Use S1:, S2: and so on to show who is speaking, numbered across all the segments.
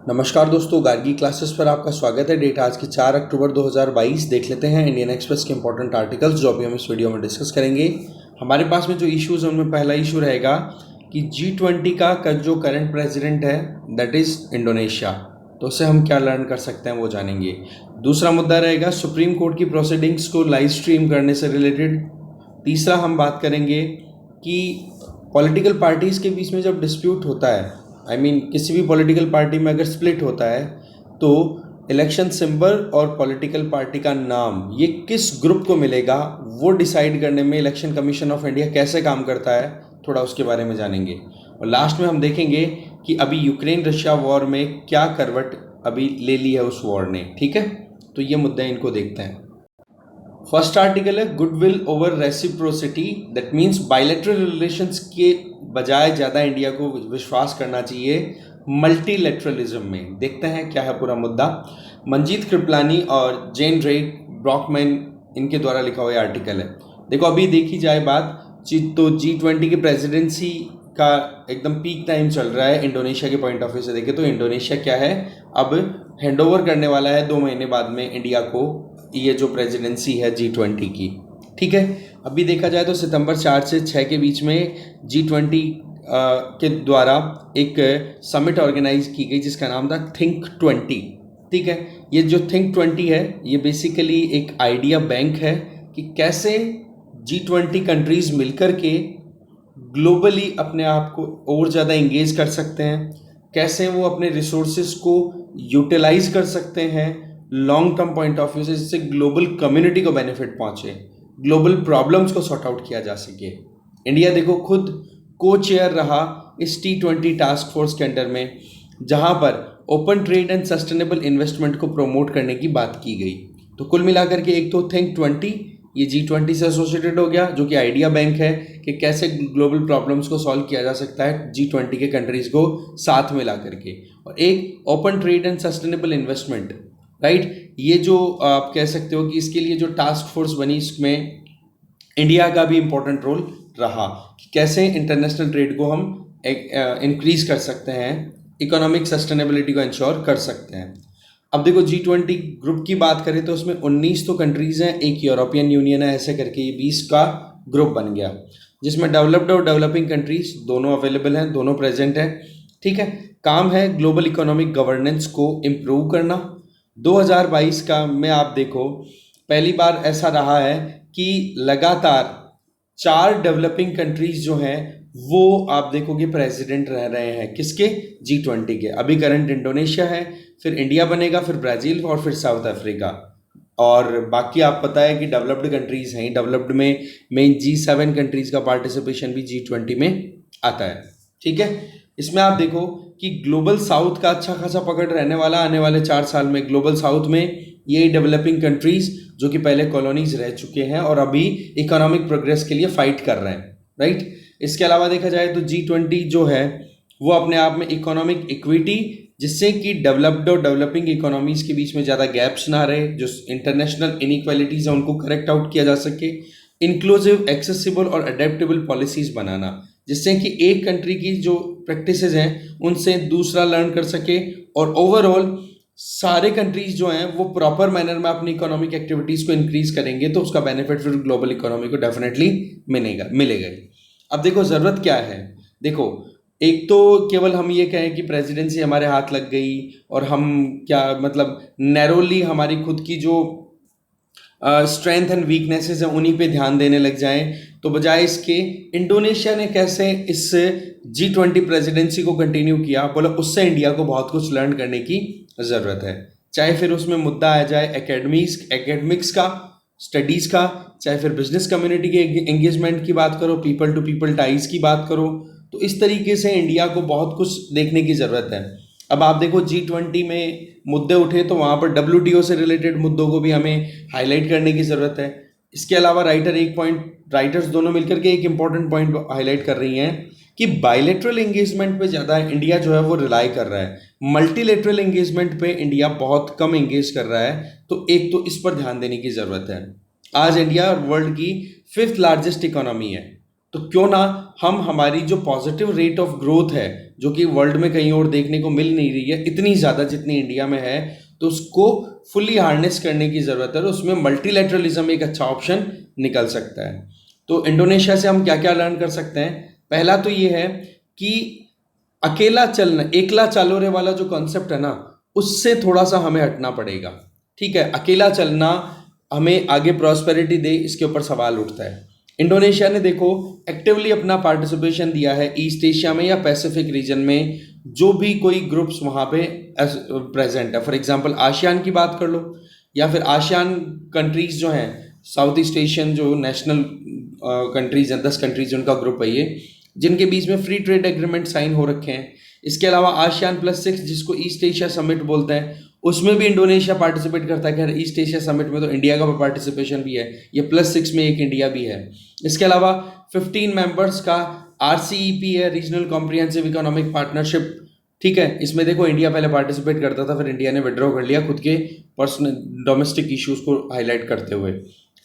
S1: नमस्कार दोस्तों, गार्गी क्लासेस पर आपका स्वागत है। डेट आज की 4 अक्टूबर 2022। देख लेते हैं इंडियन एक्सप्रेस के इंपॉर्टेंट आर्टिकल्स जो अभी हम इस वीडियो में डिस्कस करेंगे। हमारे पास में जो इश्यूज़ हैं उनमें पहला इशू रहेगा कि G20 का जो करंट प्रेसिडेंट है दैट इज़ इंडोनेशिया, तो उससे हम क्या लर्न कर सकते हैं वो जानेंगे। दूसरा मुद्दा रहेगा सुप्रीम कोर्ट की प्रोसीडिंग्स को लाइव स्ट्रीम करने से रिलेटेड। तीसरा हम बात करेंगे कि पॉलिटिकल पार्टीज़ के बीच में जब डिस्प्यूट होता है, किसी भी पॉलिटिकल पार्टी में अगर स्प्लिट होता है तो इलेक्शन सिंबल और पॉलिटिकल पार्टी का नाम ये किस ग्रुप को मिलेगा वो डिसाइड करने में इलेक्शन कमीशन ऑफ इंडिया कैसे काम करता है, थोड़ा उसके बारे में जानेंगे। और लास्ट में हम देखेंगे कि अभी यूक्रेन रशिया वॉर में क्या करवट अभी ले ली है उस वॉर ने। ठीक है, तो ये मुद्दे इनको देखते हैं। फर्स्ट आर्टिकल है goodwill over reciprocity, that means bilateral relations के बजाय ज़्यादा इंडिया को विश्वास करना चाहिए मल्टीलेटरलिज्म में। देखते हैं क्या है पूरा मुद्दा। मंजीत कृपलानी और जेन रे ब्रॉकमैन इनके द्वारा लिखा हुआ आर्टिकल है। देखो, अभी देखी जाए बात तो G20 की प्रेसिडेंसी का एकदम पीक टाइम चल रहा है। इंडोनेशिया के पॉइंट ऑफ व्यू से देखें तो इंडोनेशिया क्या है, अब हैंडओवर करने वाला है 2 महीने बाद में इंडिया को ये जो प्रेसिडेंसी है G20 की। ठीक है, अभी देखा जाए तो सितंबर 4 से 6 के बीच में G20 के द्वारा एक समिट ऑर्गेनाइज की गई जिसका नाम था थिंक 20। ठीक है, ये जो थिंक 20 है ये बेसिकली एक आइडिया बैंक है कि कैसे G20 कंट्रीज़ मिलकर के ग्लोबली अपने आप को और ज़्यादा इंगेज कर सकते हैं, कैसे वो अपने रिसोर्सेज को यूटिलाइज कर सकते हैं long term point of view से, जिससे ग्लोबल कम्युनिटी को बेनिफिट पहुंचे, ग्लोबल प्रॉब्लम्स को सॉर्ट आउट किया जा सके। इंडिया देखो खुद को चेयर रहा इस T20 टास्क फोर्स के अंडर में, जहां पर open trade and sustainable investment को प्रमोट करने की बात की गई। तो कुल मिलाकर के एक तो थिंक 20 ये G20 से एसोसिएटेड हो गया, जो कि आइडिया बैंक है कि कैसे ग्लोबल प्रॉब्लम्स को सॉल्व किया जा सकता है G20 के कंट्रीज़ को साथ में ला करके, और एक open trade and sustainable investment, right. ये जो आप कह सकते हो कि इसके लिए जो टास्क फोर्स बनी इसमें इंडिया का भी इम्पोर्टेंट रोल रहा कि कैसे इंटरनेशनल ट्रेड को हम इंक्रीज कर सकते हैं, इकोनॉमिक सस्टेनेबिलिटी को इंश्योर कर सकते हैं। अब देखो G20 ग्रुप की बात करें तो उसमें 19 तो कंट्रीज़ हैं, एक यूरोपियन यूनियन है, ऐसे करके ये 20 का ग्रुप बन गया, जिसमें डेवलप्ड और डेवलपिंग कंट्रीज दोनों अवेलेबल हैं, दोनों प्रेजेंट हैं। ठीक है, काम है ग्लोबल इकोनॉमिक गवर्नेंस को इम्प्रूव करना। 2022 का में आप देखो पहली बार ऐसा रहा है कि लगातार 4 डेवलपिंग कंट्रीज जो हैं वो आप देखोगे प्रेसिडेंट रह रहे हैं किसके, G20 के। अभी करंट इंडोनेशिया है, फिर इंडिया बनेगा, फिर ब्राज़ील और फिर साउथ अफ्रीका, और बाकी आप पता है कि डेवलप्ड कंट्रीज़ हैं। डेवलप्ड में मेन G7 कंट्रीज़ का पार्टिसिपेशन भी G20 में आता है। ठीक है, इसमें आप देखो कि ग्लोबल साउथ का अच्छा खासा पकड़ रहने वाला आने वाले 4 साल में। ग्लोबल साउथ में ये डेवलपिंग कंट्रीज़ जो कि पहले कॉलोनीज रह चुके हैं और अभी इकोनॉमिक प्रोग्रेस के लिए फाइट कर रहे हैं, राइट। इसके अलावा देखा जाए तो G20 जो है वो अपने आप में इकोनॉमिक इक्विटी, जिससे कि डेवलप्ड और डेवलपिंग इकोनॉमीज के बीच में ज़्यादा गैप्स ना रहे, जो इंटरनेशनल इनइक्वालिटीज़ हैं उनको करेक्ट आउट किया जा सके, इंक्लूसिव, एक्सेसिबल और अडेप्टेबल पॉलिसीज़ बनाना, जिससे कि एक कंट्री की जो प्रैक्टिसेस हैं उनसे दूसरा लर्न कर सके, और ओवरऑल सारे कंट्रीज जो हैं वो प्रॉपर मैनर में अपनी इकोनॉमिक एक्टिविटीज़ को इंक्रीज करेंगे तो उसका बेनिफिट फिर ग्लोबल इकोनॉमी को डेफिनेटली मिलेगा। अब देखो ज़रूरत क्या है। देखो, एक तो केवल हम ये कहें कि प्रेसिडेंसी हमारे हाथ लग गई और हम क्या मतलब नैरोली हमारी खुद की जो स्ट्रेंथ एंड वीकनेसेस हैं उन्हीं पे ध्यान देने लग जाएं, तो बजाय इसके इंडोनेशिया ने कैसे इस G20 प्रेसिडेंसी को कंटिन्यू किया, बोला उससे इंडिया को बहुत कुछ लर्न करने की ज़रूरत है। चाहे फिर उसमें मुद्दा आ जाए एकेडमिक्स का, स्टडीज़ का, चाहे फिर बिजनेस कम्युनिटी के एंगेजमेंट की बात करो, पीपल टू पीपल टाइज की बात करो, तो इस तरीके से इंडिया को बहुत कुछ देखने की ज़रूरत है। अब आप देखो G20 में मुद्दे उठे तो वहाँ पर WTO से रिलेटेड मुद्दों को भी हमें हाईलाइट करने की ज़रूरत है। इसके अलावा राइटर्स दोनों मिलकर के एक इम्पॉर्टेंट पॉइंट हाईलाइट कर रही हैं कि बायलैटरल एंगेजमेंट पे ज़्यादा इंडिया जो है वो रिलाई कर रहा है, मल्टीलेटरल एंगेजमेंट पे इंडिया बहुत कम एंगेज कर रहा है। तो एक तो इस पर ध्यान देने की ज़रूरत है। आज इंडिया वर्ल्ड की 5th लार्जेस्ट इकोनॉमी है, तो क्यों ना हम हमारी जो पॉजिटिव रेट ऑफ ग्रोथ है जो कि वर्ल्ड में कहीं और देखने को मिल नहीं रही है इतनी ज़्यादा जितनी इंडिया में है, तो उसको फुल्ली हार्नेस करने की ज़रूरत है और उसमें मल्टीलैटरलिज्म एक अच्छा ऑप्शन निकल सकता है। तो इंडोनेशिया से हम क्या क्या लर्न कर सकते हैं? पहला तो ये है कि अकेला चलना, एकला चालो रे वाला जो कॉन्सेप्ट है ना, उससे थोड़ा सा हमें हटना पड़ेगा। ठीक है, अकेला चलना हमें आगे प्रॉस्पेरिटी दे, इसके ऊपर सवाल उठता है। इंडोनेशिया ने देखो एक्टिवली अपना पार्टिसिपेशन दिया है ईस्ट एशिया में या पैसिफिक रीजन में, जो भी कोई ग्रुप्स वहाँ पे प्रेजेंट है। फॉर एग्जांपल आसियान की बात कर लो, या फिर आसियान कंट्रीज जो हैं, साउथ ईस्ट एशियन जो नेशनल कंट्रीज हैं, 10 कंट्रीज उनका ग्रुप है ये, जिनके बीच में फ्री ट्रेड एग्रीमेंट साइन हो रखे हैं। इसके अलावा ASEAN+6 जिसको ईस्ट एशिया समिट बोलते हैं, उसमें भी इंडोनेशिया पार्टिसिपेट करता है। खैर ईस्ट एशिया समिट में तो इंडिया का पार्टिसिपेशन भी है, ये +6 में एक इंडिया भी है। इसके अलावा 15 मेंबर्स का RCEP है, रीजनल कॉम्प्रिहेंसिव इकोनॉमिक पार्टनरशिप। ठीक है, इसमें देखो इंडिया पहले पार्टिसिपेट करता था, फिर इंडिया ने विड्रॉ कर लिया खुद के पर्सनल डोमेस्टिक इश्यूज को हाईलाइट करते हुए।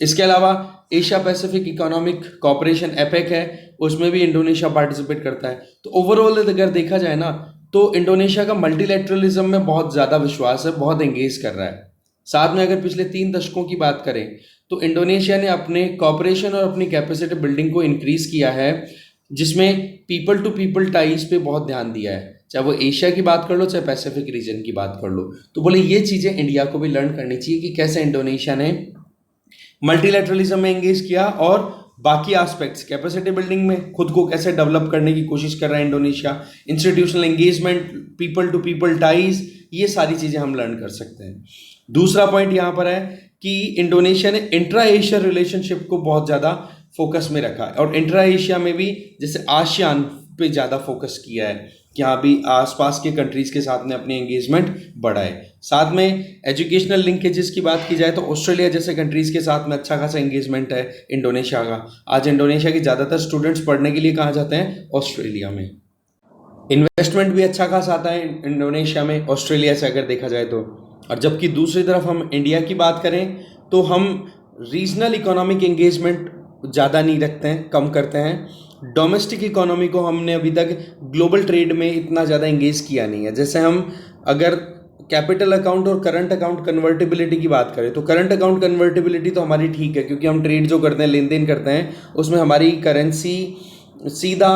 S1: इसके अलावा Asia Pacific economic cooperation APEC है, उसमें भी इंडोनेशिया पार्टिसिपेट करता है। तो ओवरऑल अगर देखा जाए ना, तो इंडोनेशिया का मल्टीलैटरलिज्म में बहुत ज़्यादा विश्वास है, बहुत एंगेज कर रहा है। साथ में अगर पिछले 3 दशकों की बात करें तो इंडोनेशिया ने अपने कॉपरेशन और अपनी कैपेसिटी बिल्डिंग को इंक्रीज किया है, जिसमें पीपल टू पीपल टाइज पे बहुत ध्यान दिया है, चाहे वो एशिया की बात कर लो चाहे पैसिफिक रीजन की बात कर लो। तो बोले ये चीज़ें इंडिया को भी लर्न करनी चाहिए कि कैसे इंडोनेशिया ने मल्टीलैटरलिज्म में एंगेज किया और बाकी एस्पेक्ट्स कैपेसिटी बिल्डिंग में खुद को कैसे डेवलप करने की कोशिश कर रहा है Indonesia, institutional engagement, people to people ties, ये सारी चीज़ें हम लर्न कर सकते हैं। दूसरा पॉइंट यहाँ पर है कि इंडोनेशिया ने इंट्रा एशिया रिलेशनशिप को बहुत ज़्यादा फोकस में रखा है, और इंट्रा एशिया में भी जैसे आसियान पे ज़्यादा फोकस किया है कि हाँ भी आसपास के कंट्रीज़ के साथ में अपनी एंगेजमेंट बढ़ाए। साथ में एजुकेशनल लिंकेजेस की बात की जाए तो ऑस्ट्रेलिया जैसे कंट्रीज़ के साथ में अच्छा खासा एंगेजमेंट है इंडोनेशिया का। आज इंडोनेशिया के ज़्यादातर स्टूडेंट्स पढ़ने के लिए कहाँ जाते हैं? ऑस्ट्रेलिया में। इन्वेस्टमेंट भी अच्छा खासा आता है इंडोनेशिया में ऑस्ट्रेलिया से अगर देखा जाए तो। और जबकि दूसरी तरफ हम इंडिया की बात करें तो हम रीजनल इकोनॉमिक एंगेजमेंट ज़्यादा नहीं रखते हैं, कम करते हैं। डोमेस्टिक इकोनॉमी को हमने अभी तक ग्लोबल ट्रेड में इतना ज़्यादा एंगेज किया नहीं है। जैसे हम अगर कैपिटल अकाउंट और करंट अकाउंट कन्वर्टिबिलिटी की बात करें तो करंट अकाउंट कन्वर्टिबिलिटी तो हमारी ठीक है, क्योंकि हम ट्रेड जो करते हैं, लेन देन करते हैं, उसमें हमारी करेंसी सीधा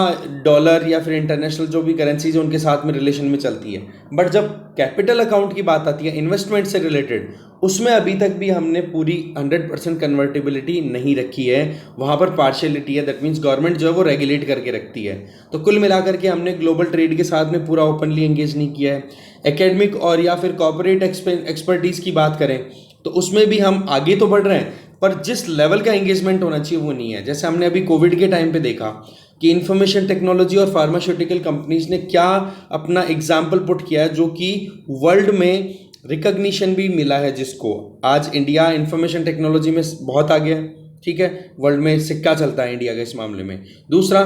S1: डॉलर या फिर इंटरनेशनल जो भी करेंसीज है उनके साथ में रिलेशन में चलती है। बट जब कैपिटल अकाउंट की बात आती है इन्वेस्टमेंट से रिलेटेड, उसमें अभी तक भी हमने पूरी 100% कन्वर्टिबिलिटी नहीं रखी है, वहाँ पर पार्शियलिटी है। दैट मीन्स गवर्नमेंट जो है वो रेगुलेट करके रखती है। तो कुल मिलाकर के हमने ग्लोबल ट्रेड के साथ में पूरा ओपनली एंगेज नहीं किया है। एकेडमिक और या फिर कॉर्पोरेट एक्सपर्टीज़ की बात करें तो उसमें भी हम आगे तो बढ़ रहे हैं, पर जिस लेवल का एंगेजमेंट होना चाहिए वो नहीं है। जैसे हमने अभी कोविड के टाइम पे देखा कि इंफॉर्मेशन टेक्नोलॉजी और फार्मास्यूटिकल कंपनीज ने क्या अपना एग्जाम्पल पुट किया है, जो कि वर्ल्ड में रिकग्निशन भी मिला है, जिसको आज इंडिया इंफॉर्मेशन टेक्नोलॉजी में बहुत आगे है। ठीक है, वर्ल्ड में सिक्का चलता है इंडिया का इस मामले में। दूसरा,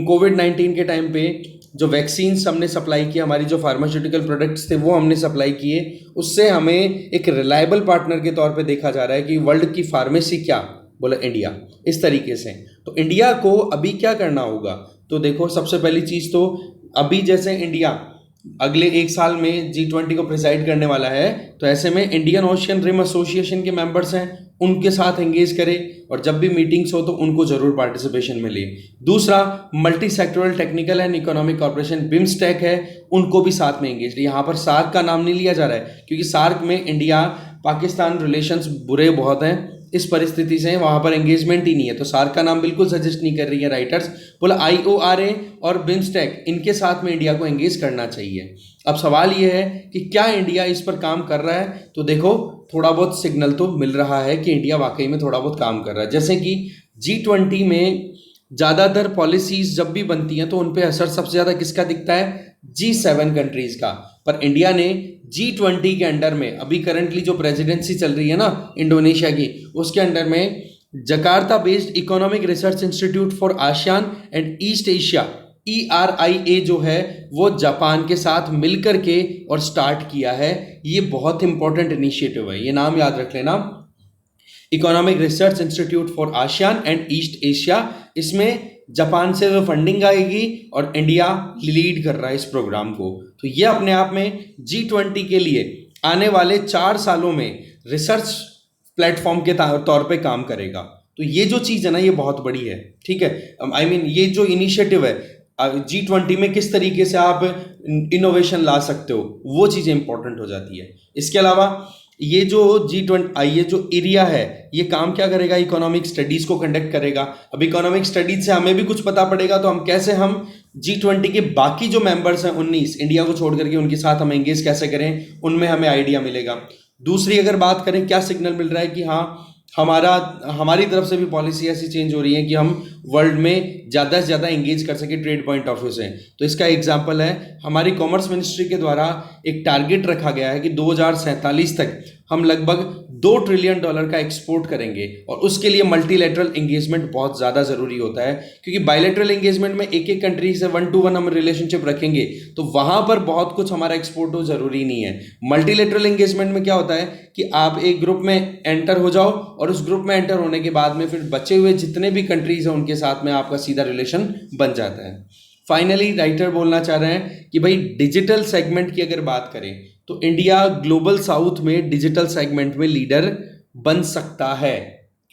S1: कोविड-19 के टाइम पे जो वैक्सीन्स हमने सप्लाई किए, हमारी जो फार्मास्यूटिकल प्रोडक्ट्स थे वो हमने सप्लाई किए, उससे हमें एक रिलायबल पार्टनर के तौर पे देखा जा रहा है कि वर्ल्ड की फार्मेसी क्या बोला इंडिया, इस तरीके से। तो इंडिया को अभी क्या करना होगा? तो देखो, सबसे पहली चीज़ तो अभी जैसे इंडिया अगले 1 साल में G20 को प्रिसाइड करने वाला है, तो ऐसे में इंडियन ओशियन रिम एसोसिएशन के मेंबर्स हैं, उनके साथ एंगेज करें, और जब भी मीटिंग्स हो तो उनको जरूर पार्टिसिपेशन मिले। दूसरा, multi sectoral technical and economic corporation BIMSTEC है, उनको भी साथ में एंगेज। यहाँ पर सार्क का नाम नहीं लिया जा रहा है, क्योंकि सार्क में इंडिया पाकिस्तान रिलेशंस बुरे बहुत हैं, इस परिस्थिति से वहाँ पर एंगेजमेंट ही नहीं है, तो सार्क का नाम बिल्कुल सजेस्ट नहीं कर रही है राइटर्स। बोला IORA और बिम्स्टेक, इनके साथ में इंडिया को एंगेज करना चाहिए। अब सवाल ये है कि क्या इंडिया इस पर काम कर रहा है? तो देखो, थोड़ा बहुत सिग्नल तो मिल रहा है कि इंडिया वाकई में थोड़ा बहुत काम कर रहा है। जैसे कि G20 में ज़्यादातर पॉलिसीज जब भी बनती हैं तो उन पर असर सबसे ज़्यादा किसका दिखता है? G7 कंट्रीज का। पर इंडिया ने G20 के अंडर में, अभी करंटली जो प्रेसिडेंसी चल रही है ना इंडोनेशिया की, उसके अंडर में Jakarta based economic research institute for ASEAN and east Asia ERIA जो है वो जापान के साथ मिलकर के और स्टार्ट किया है। ये बहुत इंपॉर्टेंट इनिशिएटिव है, ये नाम याद रख लेना, economic research institute for ASEAN and east Asia. इसमें जापान से वो फंडिंग आएगी और इंडिया लीड कर रहा है इस प्रोग्राम को। तो ये अपने आप में G20 के लिए आने वाले 4 सालों में रिसर्च प्लेटफॉर्म के तौर पे काम करेगा। तो ये जो चीज़ है ना, ये बहुत बड़ी है, ठीक है। आई मीन ये जो इनिशिएटिव है G20 में किस तरीके से आप इनोवेशन ला सकते हो, वो चीज़ें इंपॉर्टेंट हो जाती है। इसके अलावा ये जो G20 ये जो एरिया है, ये काम क्या करेगा, इकोनॉमिक स्टडीज को कंडक्ट करेगा। अब इकोनॉमिक स्टडीज से हमें भी कुछ पता पड़ेगा, तो हम कैसे हम G20 के बाकी जो मेंबर्स हैं 19 इंडिया को छोड़ करके, उनके साथ हम एंगेज कैसे करें, उनमें हमें आइडिया मिलेगा। दूसरी अगर बात करें, क्या सिग्नल मिल रहा है कि हाँ हमारी तरफ से भी पॉलिसी ऐसी चेंज हो रही है कि हम वर्ल्ड में ज़्यादा से ज़्यादा एंगेज कर सके ट्रेड पॉइंट ऑफ व्यू से। तो इसका एग्जांपल है, हमारी कॉमर्स मिनिस्ट्री के द्वारा एक टारगेट रखा गया है कि 2047 तक हम लगभग $2 ट्रिलियन का एक्सपोर्ट करेंगे, और उसके लिए मल्टीलेटरल एंगेजमेंट बहुत ज़्यादा ज़रूरी होता है, क्योंकि बायलेटरल एंगेजमेंट में एक एक कंट्री से 1-to-1 हम रिलेशनशिप रखेंगे तो वहाँ पर बहुत कुछ हमारा एक्सपोर्ट हो ज़रूरी नहीं है। मल्टीलेटरल एंगेजमेंट में क्या होता है कि आप एक ग्रुप में एंटर हो जाओ, और उस ग्रुप में एंटर होने के बाद में फिर बचे हुए जितने भी कंट्रीज हैं उनके साथ में आपका सीधा रिलेशन बन जाता है। फाइनली राइटर बोलना चाह रहे हैं कि भाई डिजिटल सेगमेंट की अगर बात करें तो इंडिया ग्लोबल साउथ में डिजिटल सेगमेंट में लीडर बन सकता है,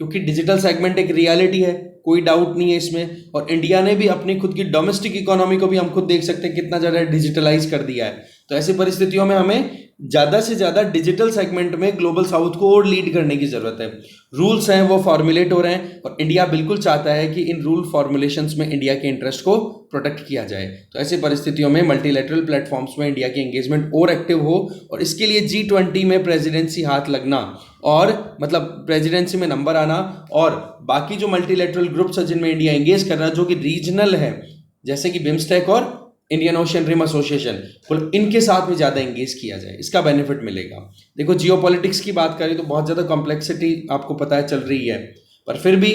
S1: क्योंकि डिजिटल सेगमेंट एक रियलिटी है, कोई डाउट नहीं है इसमें। और इंडिया ने भी अपनी खुद की डोमेस्टिक इकोनॉमी को भी हम खुद देख सकते हैं कितना ज़्यादा डिजिटलाइज कर दिया है। तो ऐसी परिस्थितियों में हमें ज़्यादा से ज़्यादा डिजिटल सेगमेंट में ग्लोबल साउथ को और लीड करने की ज़रूरत है। रूल्स हैं वो फॉर्मुलेट हो रहे हैं, और इंडिया बिल्कुल चाहता है कि इन रूल फॉर्मुलेशंस में इंडिया के इंटरेस्ट को प्रोटेक्ट किया जाए। तो ऐसी परिस्थितियों में मल्टीलेटरल प्लेटफॉर्म्स में इंडिया की एंगेजमेंट और एक्टिव हो, और इसके लिए G20 में प्रेसिडेंसी हाथ लगना, और मतलब प्रेसिडेंसी में नंबर आना, और बाकी जो मल्टीलेटरल ग्रुप्स हैं जिनमें इंडिया एंगेज कर रहा है, जो कि रीजनल है जैसे कि बिम्स्टेक और इंडियन ओशियन रिम एसोसिएशन, इनके साथ में ज़्यादा एंगेज किया जाए, इसका बेनिफिट मिलेगा। देखो जियोपॉलिटिक्स की बात करें तो बहुत ज़्यादा कॉम्प्लेक्सिटी आपको पता है चल रही है, पर फिर भी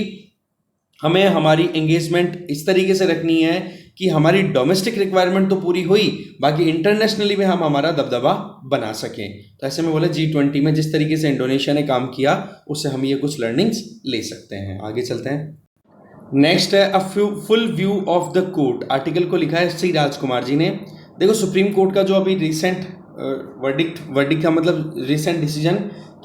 S1: हमें हमारी एंगेजमेंट इस तरीके से रखनी है कि हमारी डोमेस्टिक रिक्वायरमेंट तो पूरी हुई, बाकी इंटरनेशनली भी हम हमारा दबदबा बना सकें। तो ऐसे में बोले G20 में जिस तरीके से इंडोनेशिया ने काम किया, उससे हम ये कुछ लर्निंग्स ले सकते हैं। आगे चलते हैं। नेक्स्ट है a full view of the court. Article को लिखा है श्री राजकुमार जी ने। देखो सुप्रीम कोर्ट का जो अभी रिसेंट वर्डिक्ट का मतलब रिसेंट डिसीजन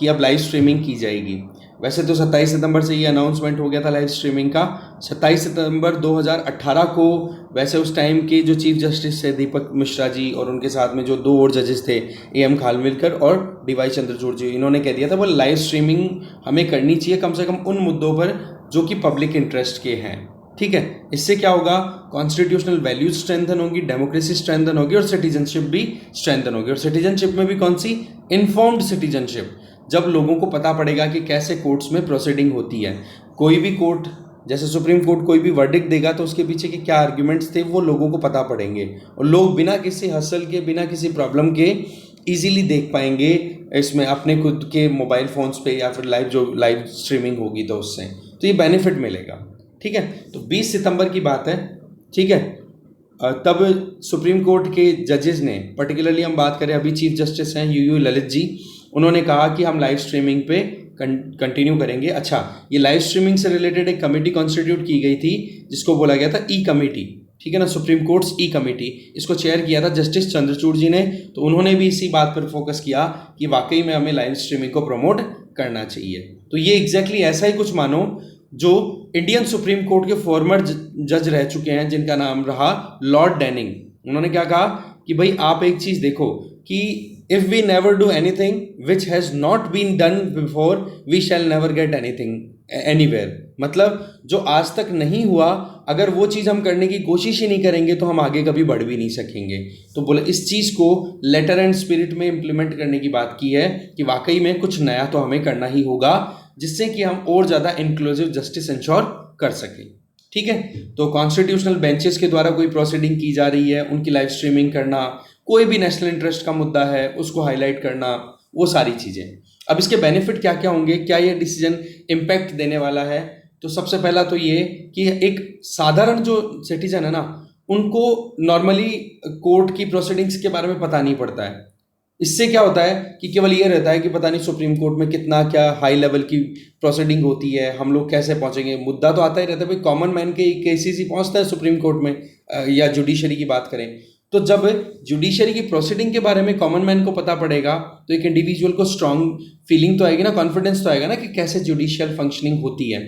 S1: कि अब लाइव स्ट्रीमिंग की जाएगी। वैसे तो 27 सितंबर से ये अनाउंसमेंट हो गया था लाइव स्ट्रीमिंग का, 27 सितंबर 2018 को। वैसे उस टाइम के जो चीफ जस्टिस थे दीपक मिश्रा जी, और उनके साथ में जो 2 और जजेस थे AM खानविलकर और DY चंद्रचूड़ जी, इन्होंने कह दिया था वो लाइव स्ट्रीमिंग हमें करनी चाहिए कम से कम उन मुद्दों पर जो कि पब्लिक इंटरेस्ट के हैं। ठीक है, इससे क्या होगा, कॉन्स्टिट्यूशनल वैल्यूज स्ट्रेंथन होगी, डेमोक्रेसी स्ट्रेंथन होगी, और सिटीजनशिप भी स्ट्रेंथन होगी। और सिटीजनशिप में भी कौन सी, इन्फॉर्म्ड सिटीजनशिप, जब लोगों को पता पड़ेगा कि कैसे कोर्ट्स में प्रोसीडिंग होती है। कोई भी कोर्ट जैसे सुप्रीम कोर्ट कोई भी वर्डिक्ट देगा तो उसके पीछे के क्या आर्ग्यूमेंट्स थे वो लोगों को पता पड़ेंगे, और लोग बिना किसी हसल के, बिना किसी प्रॉब्लम के इजीली देख पाएंगे इसमें अपने खुद के मोबाइल फ़ोन्स पे, या फिर लाइव स्ट्रीमिंग होगी तो उससे तो ये बेनिफिट मिलेगा। ठीक है, तो 20 सितंबर की बात है। ठीक है, तब सुप्रीम कोर्ट के जजेस ने, पर्टिकुलरली हम बात करें अभी चीफ जस्टिस हैं UU ललित जी, उन्होंने कहा कि हम लाइव स्ट्रीमिंग पे कंटिन्यू करेंगे। अच्छा, ये लाइव स्ट्रीमिंग से रिलेटेड एक कमेटी कॉन्स्टिट्यूट की गई थी जिसको बोला गया था ई कमेटी। ठीक है ना, सुप्रीम कोर्ट्स ई कमेटी, इसको चेयर किया था जस्टिस चंद्रचूड़ जी ने। तो उन्होंने भी इसी बात पर फोकस किया कि वाकई में हमें लाइव स्ट्रीमिंग को प्रमोट करना चाहिए। तो ये एग्जैक्टली ऐसा ही कुछ मानो जो इंडियन सुप्रीम कोर्ट के फॉर्मर जज रह चुके हैं जिनका नाम रहा लॉर्ड डैनिंग। उन्होंने क्या कहा कि भाई आप एक चीज़ देखो कि if we never do anything which has not been done before we shall never get anything anywhere. मतलब जो आज तक नहीं हुआ, अगर वो चीज़ हम करने की कोशिश ही नहीं करेंगे तो हम आगे कभी बढ़ भी नहीं सकेंगे। तो बोले इस चीज़ को लेटर एंड स्पिरिट में इम्प्लीमेंट करने की बात की है कि वाकई में कुछ नया तो हमें करना ही होगा, जिससे कि हम और ज़्यादा इंक्लूसिव जस्टिस इंश्योर कर सकें। ठीक है, तो कॉन्स्टिट्यूशनल बेंचेस के द्वारा कोई प्रोसीडिंग की जा रही है, उनकी लाइव स्ट्रीमिंग करना, कोई भी नेशनल इंटरेस्ट का मुद्दा है उसको हाईलाइट करना, वो सारी चीज़ें। अब इसके बेनिफिट क्या क्या होंगे, क्या ये डिसीजन इम्पैक्ट देने वाला है? तो सबसे पहला तो ये कि एक साधारण जो सिटीजन है ना, उनको नॉर्मली कोर्ट की प्रोसीडिंग्स के बारे में पता नहीं पड़ता है। इससे क्या होता है कि केवल ये रहता है कि पता नहीं सुप्रीम कोर्ट में कितना क्या हाई लेवल की प्रोसीडिंग होती है, हम लोग कैसे पहुंचेंगे, मुद्दा तो आता ही रहता है भाई, कॉमन मैन के केसेस ही पहुंचता है सुप्रीम कोर्ट में। या जुडिशरी की बात करें तो जब जुडिशरी की प्रोसीडिंग के बारे में कॉमन मैन को पता पड़ेगा तो एक इंडिविजुअल को स्ट्रांग फीलिंग तो आएगी ना, कॉन्फिडेंस तो आएगा ना कि कैसे जुडिशियल फंक्शनिंग होती है,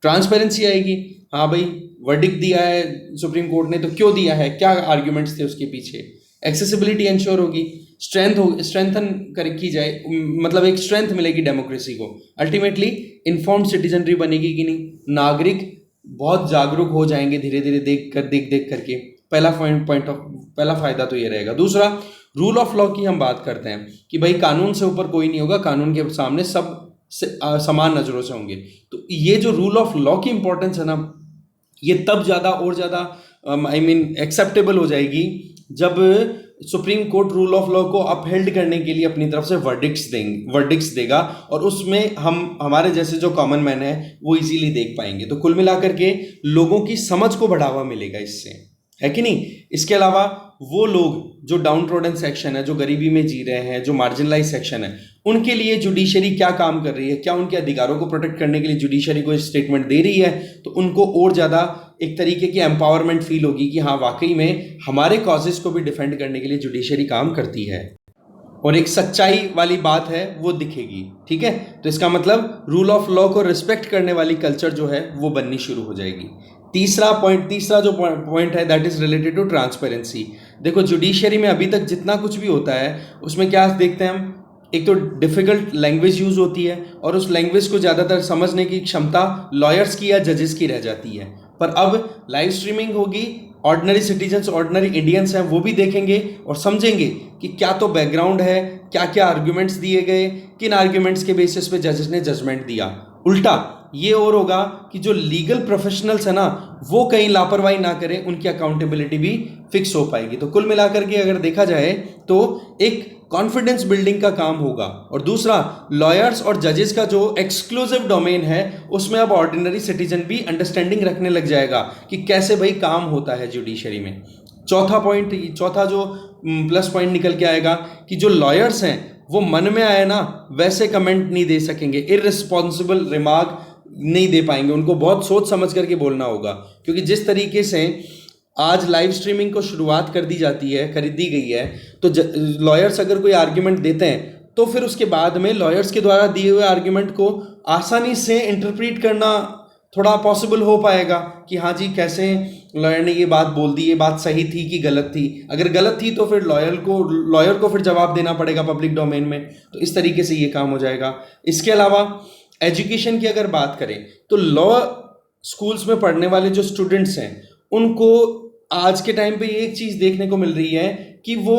S1: ट्रांसपेरेंसी आएगी। हाँ भाई, वर्डिक्ट दिया है सुप्रीम कोर्ट ने तो क्यों दिया है, क्या आर्ग्यूमेंट्स थे उसके पीछे, एक्सेसिबिलिटी इंश्योर होगी, स्ट्रेंथन कर की जाए, मतलब एक स्ट्रेंथ मिलेगी डेमोक्रेसी को, अल्टीमेटली इन्फॉर्म्ड सिटीजनरी बनेगी कि नहीं, नागरिक बहुत जागरूक हो जाएंगे धीरे धीरे देख देख करके। पहला फायदा तो ये रहेगा। दूसरा, रूल ऑफ लॉ की हम बात करते हैं कि भाई कानून से ऊपर कोई नहीं होगा, कानून के सामने सब समान नजरों से होंगे। तो ये जो रूल ऑफ लॉ की इंपॉर्टेंस है ना, ये तब ज़्यादा और ज़्यादा एक्सेप्टेबल हो जाएगी जब supreme court rule of law को अपहेल्ड करने के लिए अपनी तरफ से वर्डिक्ट्स देगा, और उसमें हमारे जैसे जो कॉमन मैन है वो इजीली देख पाएंगे। तो कुल मिलाकर के लोगों की समझ को बढ़ावा मिलेगा इससे, है कि नहीं। इसके अलावा वो लोग जो डाउन ट्रोडन सेक्शन है, जो गरीबी में जी रहे हैं, जो मार्जिनलाइज सेक्शन है, उनके लिए जुडिशरी क्या काम कर रही है, क्या उनके अधिकारों को प्रोटेक्ट करने के लिए जुडिशरी को स्टेटमेंट दे रही है, तो उनको और ज़्यादा एक तरीके की एम्पावरमेंट फील होगी कि हाँ वाकई में हमारे कॉजेज को भी डिफेंड करने के लिए जुडिशरी काम करती है, और एक सच्चाई वाली बात है वो दिखेगी। ठीक है, तो इसका मतलब रूल ऑफ लॉ को रिस्पेक्ट करने वाली कल्चर जो है वो बननी शुरू हो जाएगी। तीसरा जो पॉइंट है that is related to transparency. देखो जुडिशरी में अभी तक जितना कुछ भी होता है उसमें क्या देखते हैं हम, एक तो डिफिकल्ट लैंग्वेज यूज होती है और उस लैंग्वेज को ज़्यादातर समझने की क्षमता लॉयर्स की या जजेस की रह जाती है। पर अब लाइव स्ट्रीमिंग होगी, ऑर्डिनरी सिटीजन्स, ऑर्डिनरी इंडियंस हैं वो भी देखेंगे और समझेंगे कि क्या तो बैकग्राउंड है, क्या क्या आर्ग्यूमेंट्स दिए गए, किन आर्ग्यूमेंट्स के बेसिस पे जजेस ने जजमेंट दिया। उल्टा ये और होगा कि जो लीगल प्रोफेशनल्स है ना वो कहीं लापरवाही ना करें, उनकी अकाउंटेबिलिटी भी फिक्स हो पाएगी। तो कुल मिलाकर के अगर देखा जाए तो एक कॉन्फिडेंस बिल्डिंग का काम होगा। और दूसरा, लॉयर्स और जजेस का जो एक्सक्लूसिव डोमेन है उसमें अब ऑर्डिनरी सिटीजन भी अंडरस्टैंडिंग रखने लग जाएगा कि कैसे भाई काम होता है जुडिशरी में। चौथा जो प्लस पॉइंट निकल के आएगा कि जो लॉयर्स हैं वो मन में आए ना वैसे कमेंट नहीं दे सकेंगे, इररिस्पॉन्सिबल रिमार्क नहीं दे पाएंगे, उनको बहुत सोच समझ करके बोलना होगा। क्योंकि जिस तरीके से आज लाइव स्ट्रीमिंग को शुरुआत कर दी जाती है, खरीदी गई है, तो लॉयर्स अगर कोई आर्ग्यूमेंट देते हैं तो फिर उसके बाद में लॉयर्स के द्वारा दिए हुए आर्ग्यूमेंट को आसानी से इंटरप्रीट करना थोड़ा पॉसिबल हो पाएगा कि हाँ जी कैसे लॉयर ने ये बात बोल दी, ये बात सही थी कि गलत थी। अगर गलत थी तो फिर लॉयर को फिर जवाब देना पड़ेगा पब्लिक डोमेन में। तो इस तरीके से ये काम हो जाएगा। इसके अलावा एजुकेशन की अगर बात करें तो लॉ स्कूल्स में पढ़ने वाले जो स्टूडेंट्स हैं उनको आज के टाइम पे एक चीज देखने को मिल रही है कि वो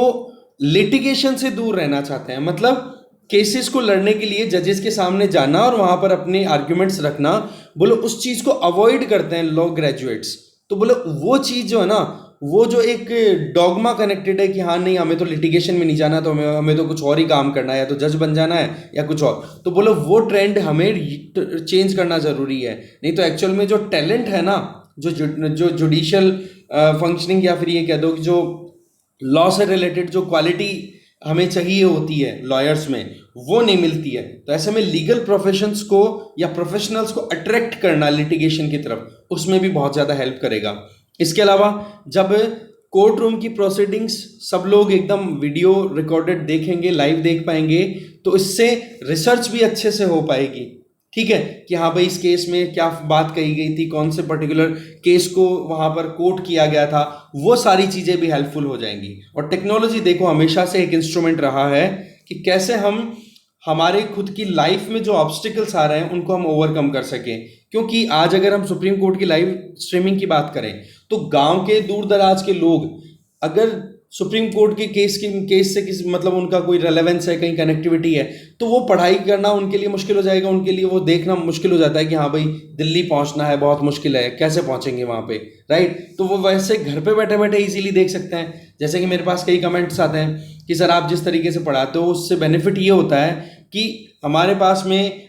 S1: लिटिगेशन से दूर रहना चाहते हैं। मतलब केसेस को लड़ने के लिए जजेस के सामने जाना और वहां पर अपने आर्ग्यूमेंट्स रखना, बोलो उस चीज को अवॉइड करते हैं लॉ ग्रेजुएट्स। तो बोलो वो चीज जो है ना, वो जो एक डॉगमा कनेक्टेड है कि हाँ नहीं हमें तो लिटिगेशन में नहीं जाना, तो हमें तो कुछ और ही काम करना है, या तो जज बन जाना है या कुछ और, तो बोलो वो ट्रेंड हमें चेंज करना जरूरी है। नहीं तो एक्चुअल में जो टैलेंट है ना, जो जुडिशियल फंक्शनिंग, या फिर ये कह दो कि जो लॉ से रिलेटेड जो क्वालिटी हमें चाहिए होती है लॉयर्स में, वो नहीं मिलती है। तो ऐसे में लीगल प्रोफेशंस को या प्रोफेशनल्स को अट्रैक्ट करना लिटिगेशन की तरफ, उसमें भी बहुत ज़्यादा हेल्प करेगा। इसके अलावा जब कोर्ट रूम की प्रोसीडिंग्स सब लोग एकदम वीडियो रिकॉर्डेड देखेंगे, लाइव देख पाएंगे, तो इससे रिसर्च भी अच्छे से हो पाएगी। ठीक है कि हाँ भाई इस केस में क्या बात कही गई थी, कौन से पर्टिकुलर केस को वहां पर कोट किया गया था, वो सारी चीजें भी हेल्पफुल हो जाएंगी। और टेक्नोलॉजी देखो हमेशा से एक इंस्ट्रूमेंट रहा है कि कैसे हम हमारे खुद की लाइफ में जो ऑब्स्टिकल्स आ रहे हैं उनको हम ओवरकम कर सकें। क्योंकि आज अगर हम सुप्रीम कोर्ट की लाइव स्ट्रीमिंग की बात करें तो गांव के दूर दराज के लोग अगर सुप्रीम कोर्ट के केस से किसी मतलब उनका कोई रेलेवेंस है, कहीं कनेक्टिविटी है, तो वो पढ़ाई करना उनके लिए मुश्किल हो जाएगा, उनके लिए वो देखना मुश्किल हो जाता है कि हाँ भाई दिल्ली पहुंचना है, बहुत मुश्किल है, कैसे पहुंचेंगे वहां पे, राइट। तो वो वैसे घर पे बैठे बैठे इजीली देख सकते हैं। जैसे कि मेरे पास कई कमेंट्स आते हैं कि सर आप जिस तरीके से पढ़ाते हो उससे बेनिफिट ये होता है कि हमारे पास में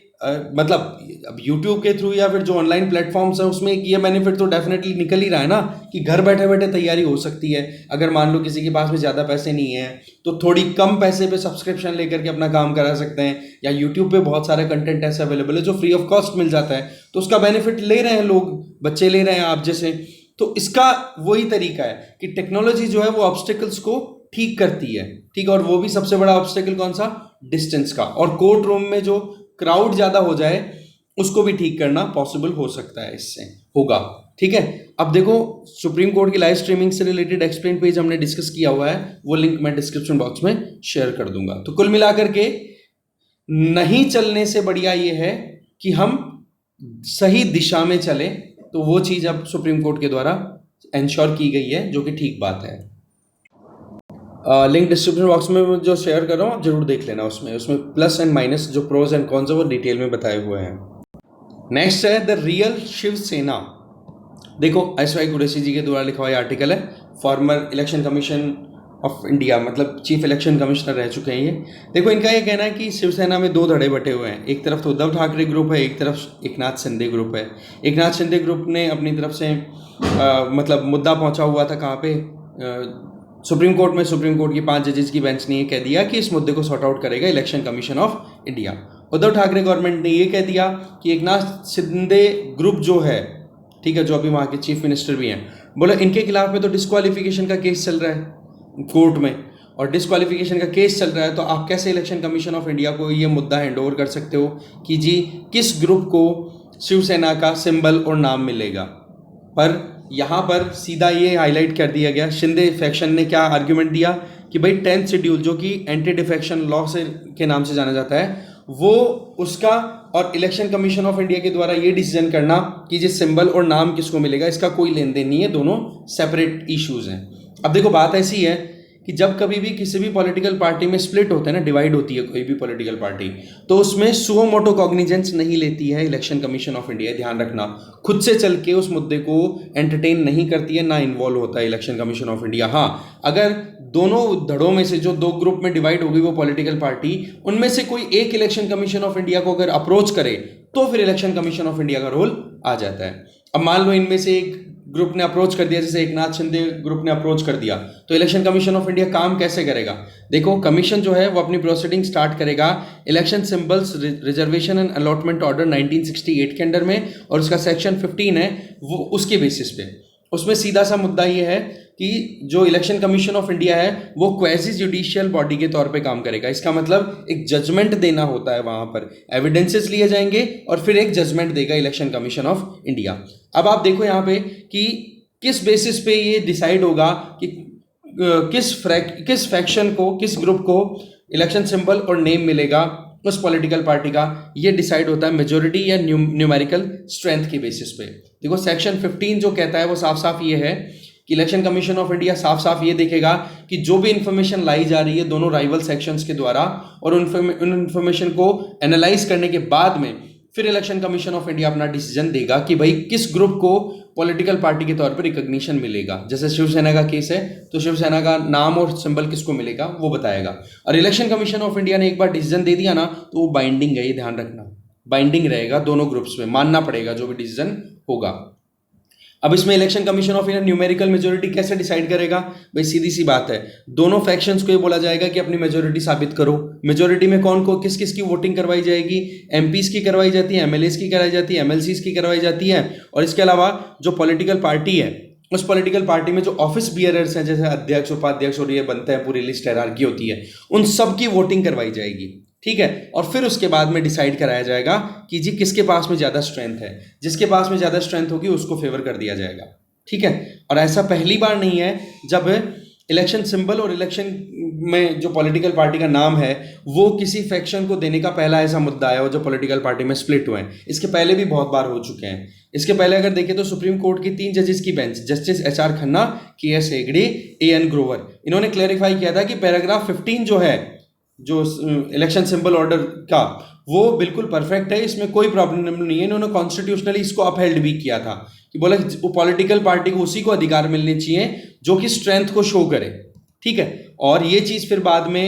S1: मतलब अब यूट्यूब के थ्रू या फिर जो ऑनलाइन प्लेटफॉर्म्स हैं उसमें ये बेनिफिट तो डेफिनेटली निकल ही रहा है ना कि घर बैठे बैठे तैयारी हो सकती है। अगर मान लो किसी के पास में ज़्यादा पैसे नहीं है तो थोड़ी कम पैसे पे सब्सक्रिप्शन लेकर के अपना काम करा सकते हैं, या यूट्यूब पे बहुत सारा कंटेंट ऐसा अवेलेबल है जो फ्री ऑफ कॉस्ट मिल जाता है, तो उसका बेनिफिट ले रहे हैं लोग, बच्चे ले रहे हैं आप जैसे। तो इसका वही तरीका है कि टेक्नोलॉजी जो है वो ऑब्स्टिकल्स को ठीक करती है, ठीक है। और वो भी सबसे बड़ा ऑब्स्टिकल कौन सा, डिस्टेंस का। और कोर्ट रूम में जो क्राउड ज़्यादा हो जाए उसको भी ठीक करना पॉसिबल हो सकता है, इससे होगा, ठीक है। अब देखो सुप्रीम कोर्ट की लाइव स्ट्रीमिंग से रिलेटेड एक्सप्लेन पेज हमने डिस्कस किया हुआ है, वो लिंक मैं डिस्क्रिप्शन बॉक्स में शेयर कर दूंगा। तो कुल मिलाकर के नहीं चलने से बढ़िया ये है कि हम सही दिशा में चलें, तो वो चीज़ अब सुप्रीम कोर्ट के द्वारा इंश्योर की गई है, जो कि ठीक बात है। लिंक डिस्क्रिप्शन बॉक्स में जो शेयर कर रहा हूँ आप जरूर देख लेना, उसमें प्लस एंड माइनस जो प्रोज एंड कॉन्स है वो डिटेल में बताए हुए हैं। नेक्स्ट है द रियल शिवसेना। देखो एस.वाई. कुरैशी जी के द्वारा लिखा हुआ आर्टिकल है, farmer election commission of India, मतलब चीफ इलेक्शन कमिश्नर रह चुके हैं ये। देखो इनका ये कहना है कि शिवसेना में दो धड़े बटे हुए हैं, एक तरफ तो उद्धव ठाकरे ग्रुप है, एक तरफ एकनाथ शिंदे ग्रुप है। एकनाथ शिंदे ग्रुप ने अपनी तरफ से मतलब मुद्दा पहुंचा हुआ था कहाँ पे, सुप्रीम कोर्ट में। सुप्रीम कोर्ट की 5 जजेस की बेंच ने ये कह दिया कि इस मुद्दे को सॉर्ट आउट करेगा election commission of India. Uddhav Thackeray government ने ये कह दिया कि एकनाथ शिंदे ग्रुप जो है, ठीक है, जो अभी वहाँ के चीफ मिनिस्टर भी हैं, बोले इनके खिलाफ में तो डिस्क्वालिफिकेशन का केस चल रहा है कोर्ट में, और डिस्क्वालिफिकेशन का केस चल रहा है तो आप कैसे इलेक्शन कमीशन ऑफ इंडिया को ये मुद्दा हैंड ओवर कर सकते हो कि जी किस ग्रुप को शिवसेना का सिंबल और नाम मिलेगा। पर यहाँ पर सीधा ये हाईलाइट कर दिया गया, शिंदे फैक्शन ने क्या आर्ग्यूमेंट दिया कि भाई 10th शेड्यूल जो कि एंटी डिफेक्शन लॉ से के नाम से जाना जाता है, वो उसका और इलेक्शन कमीशन ऑफ इंडिया के द्वारा ये डिसीजन करना कि जिस सिंबल और नाम किसको मिलेगा इसका कोई लेन देन नहीं है, दोनों सेपरेट इश्यूज हैं। अब देखो बात ऐसी है कि जब कभी भी किसी भी पॉलिटिकल पार्टी में स्प्लिट होता है ना, डिवाइड होती है कोई भी पॉलिटिकल पार्टी, तो उसमें सुओ मोटो कॉग्निजेंस नहीं लेती है इलेक्शन कमीशन ऑफ इंडिया, ध्यान रखना। खुद से चल के उस मुद्दे को एंटरटेन नहीं करती है, ना इन्वॉल्व होता है इलेक्शन कमीशन ऑफ इंडिया। हाँ, अगर दोनों धड़ों में से जो दो ग्रुप में डिवाइड होगी वो पॉलिटिकल पार्टी, उनमें से कोई एक इलेक्शन कमीशन ऑफ इंडिया को अगर अप्रोच करे तो फिर इलेक्शन कमीशन ऑफ इंडिया का रोल आ जाता है। अब मान लो इनमें से एक ग्रुप ने अप्रोच कर दिया, जैसे एकनाथ शिंदे ग्रुप ने अप्रोच कर दिया, तो इलेक्शन कमीशन ऑफ इंडिया काम कैसे करेगा? देखो कमीशन जो है वो अपनी प्रोसीडिंग स्टार्ट करेगा election symbols reservation and allotment order 1968 के अंडर में, और उसका सेक्शन 15 है वो उसके बेसिस पे। उसमें सीधा सा मुद्दा ये है कि जो इलेक्शन कमीशन ऑफ इंडिया है वो क्वेजी जुडिशियल बॉडी के तौर पे काम करेगा। इसका मतलब एक जजमेंट देना होता है, वहां पर एविडेंसेस लिए जाएंगे और फिर एक जजमेंट देगा इलेक्शन कमीशन ऑफ इंडिया। अब आप देखो यहाँ पे कि किस बेसिस पे ये डिसाइड होगा कि किस फैक्शन को, किस ग्रुप को इलेक्शन सिंबल और नेम मिलेगा उस पॉलिटिकल पार्टी का। ये डिसाइड होता है मेजोरिटी या न्यूमेरिकल स्ट्रेंथ की बेसिस पे। देखो सेक्शन 15 जो कहता है वो साफ साफ ये है कि इलेक्शन कमीशन ऑफ इंडिया साफ साफ ये देखेगा कि जो भी इंफॉर्मेशन लाई जा रही है दोनों राइवल सेक्शंस के द्वारा, और उन इंफॉर्मेशन को एनालाइज करने के बाद में फिर इलेक्शन कमीशन ऑफ इंडिया अपना डिसीजन देगा कि भाई किस ग्रुप को पॉलिटिकल पार्टी के तौर पर रिकॉग्निशन मिलेगा। जैसे शिवसेना का केस है तो शिवसेना का नाम और सिंबल किसको मिलेगा वो बताएगा। और इलेक्शन कमीशन ऑफ इंडिया ने एक बार डिसीजन दे दिया ना तो वो बाइंडिंग है, ये ध्यान रखना, बाइंडिंग रहेगा दोनों ग्रुप्स में, मानना पड़ेगा जो भी डिसीजन होगा। अब इसमें election commission of India numerical majority कैसे डिसाइड करेगा? भाई सीधी सी बात है, दोनों फैक्शंस को ये बोला जाएगा कि अपनी मेजोरिटी साबित करो। मेजोरिटी में कौन को किस किस की वोटिंग करवाई जाएगी? एमपीज की करवाई जाती है, एमएलएस की कराई जाती है, एमएलसीज की करवाई जाती है, और इसके अलावा जो पॉलिटिकल पार्टी है उस पॉलिटिकल पार्टी में जो ऑफिस बियरर्स हैं, जैसे अध्यक्ष उपाध्यक्ष और ये बनते हैं, पूरी लिस्ट हायरार्की होती है, उन सब की वोटिंग करवाई जाएगी, ठीक है। और फिर उसके बाद में डिसाइड कराया जाएगा कि जी किसके पास में ज़्यादा स्ट्रेंथ है, जिसके पास में ज़्यादा स्ट्रेंथ होगी उसको फेवर कर दिया जाएगा, ठीक है। और ऐसा पहली बार नहीं है जब इलेक्शन सिंबल और इलेक्शन में जो पॉलिटिकल पार्टी का नाम है वो किसी फैक्शन को देने का पहला ऐसा मुद्दा आया हो जो पॉलिटिकल पार्टी में स्प्लिट हुए हैं। इसके पहले भी बहुत बार हो चुके हैं। इसके पहले अगर देखें तो सुप्रीम कोर्ट की 3 जजेस की bench, justice HR Khanna, KS Hegde, AN Grover, इन्होंने क्लैरिफाई किया था कि पैराग्राफ 15 जो है जो इलेक्शन सिंबल ऑर्डर का, वो बिल्कुल परफेक्ट है, इसमें कोई प्रॉब्लम नहीं है। इन्होंने कॉन्स्टिट्यूशनली इसको अपहेल्ड भी किया था कि बोला वो पॉलिटिकल पार्टी को उसी को अधिकार मिलने चाहिए जो कि स्ट्रेंथ को शो करे, ठीक है। और ये चीज़ फिर बाद में